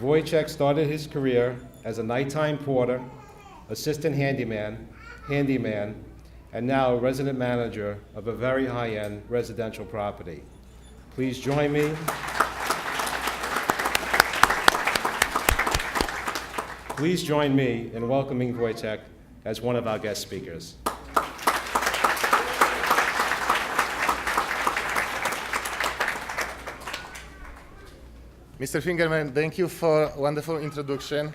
Wojciech started his career as a nighttime porter, assistant handyman, and now a resident manager of a very high-end residential property. Please join me. Please join me in welcoming Wojciech as one of our guest speakers. Mr. Fingerman, thank you for a wonderful introduction.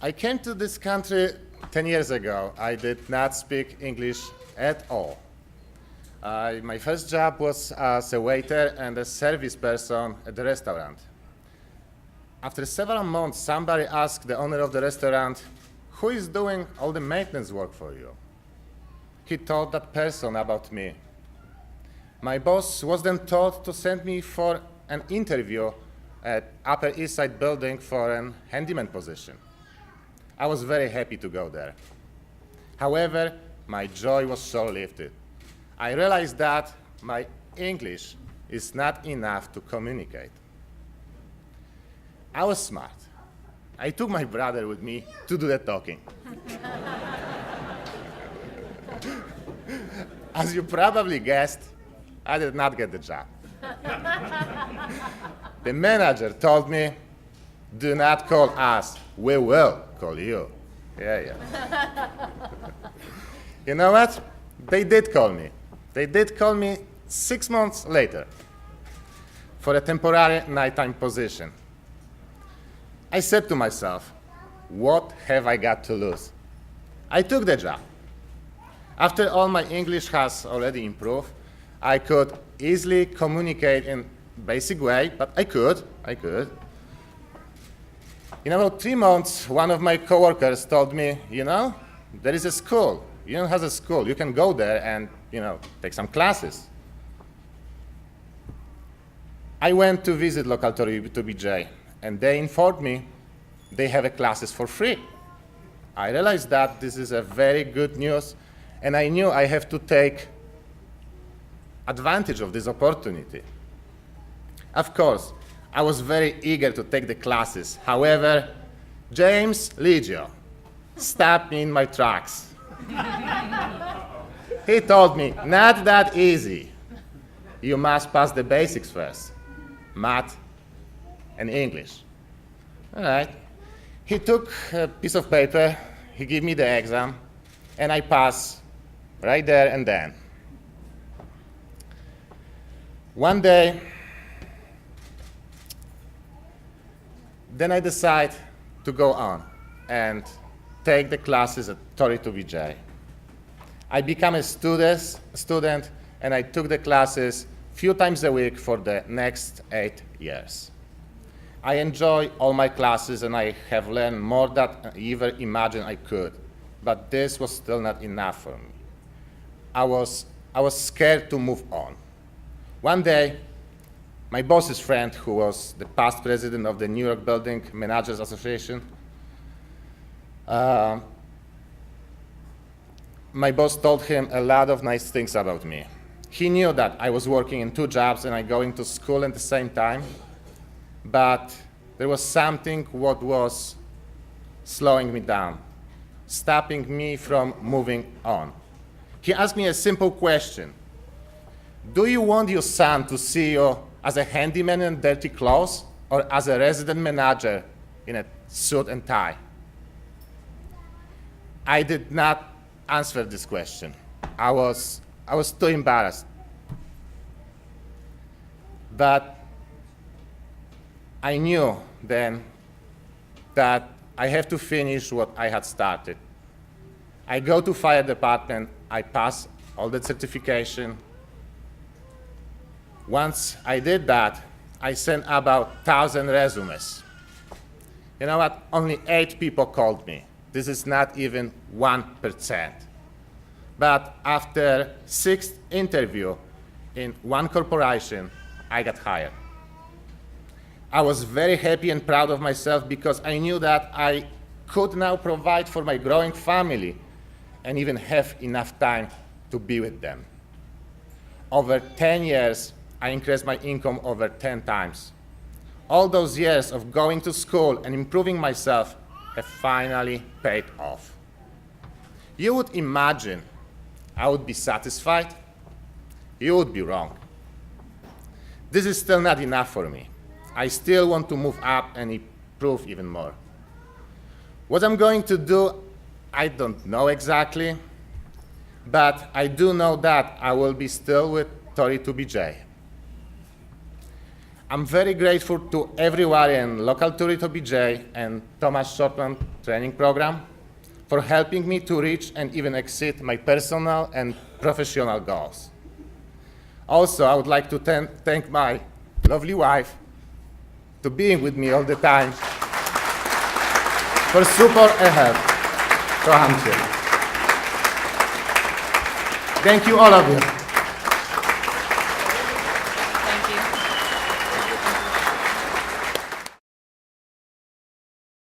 I came to this country 10 years ago. I did not speak English at all. My first job was as a waiter and a service person at the restaurant. After several months, somebody asked the owner of the restaurant, "Who is doing all the maintenance work for you?" He told that person about me. My boss was then told to send me for an interview at Upper East Side building for a handyman position. I was very happy to go there. However, my joy was short-lived. I realized that my English is not enough to communicate. I was smart. I took my brother with me to do the talking. As you probably guessed, I did not get the job. The manager told me, "Do not call us, we will call you." Yeah. You know what? They did call me. They did call me 6 months later for a temporary nighttime position. I said to myself, what have I got to lose? I took the job. After all, my English has already improved. I could easily communicate in basic way, but I could. In about 3 months, one of my coworkers told me, there is a school. Union has a school. You can go there and, take some classes. I went to visit local to BJ, and they informed me they have classes for free. I realized that this is a very good news, and I knew I have to take advantage of this opportunity. Of course, I was very eager to take the classes. However, James Legio stopped me in my tracks. He told me, not that easy. You must pass the basics first, math and English. All right. He took a piece of paper, he gave me the exam, and I passed right there and then. One day, then I decided to go on and take the classes at Tori to BJ. I became a student, and I took the classes a few times a week for the next 8 years. I enjoy all my classes, and I have learned more than I even imagined I could, but this was still not enough for me. I was scared to move on. One day, my boss's friend, who was the past president of the New York Building Managers Association, my boss told him a lot of nice things about me. He knew that I was working in 2 jobs and I going to school at the same time, but there was something what was slowing me down, stopping me from moving on. He asked me a simple question. Do you want your son to see you as a handyman in dirty clothes or as a resident manager in a suit and tie? I did not answer this question. I was too embarrassed. But I knew then that I have to finish what I had started. I go to fire department, I pass all the certification. Once I did that, I sent about 1,000 resumes. You know what? Only 8 people called me. This is not even 1%. But after 6 interviews in 1 corporation, I got hired. I was very happy and proud of myself because I knew that I could now provide for my growing family and even have enough time to be with them. Over 10 years, I increased my income over 10 times. all those years of going to school and improving myself have finally paid off. You would imagine I would be satisfied? You would be wrong. This is still not enough for me. I still want to move up and improve even more. What I'm going to do, I don't know exactly, but I do know that I will be still with Tori 2BJ. I'm very grateful to everyone in local Tori 2BJ and Thomas Shortman training program for helping me to reach and even exceed my personal and professional goals. Also, I would like to thank my lovely wife for being with me all the time, for support and help. Kocham cię. Thank you, all of you.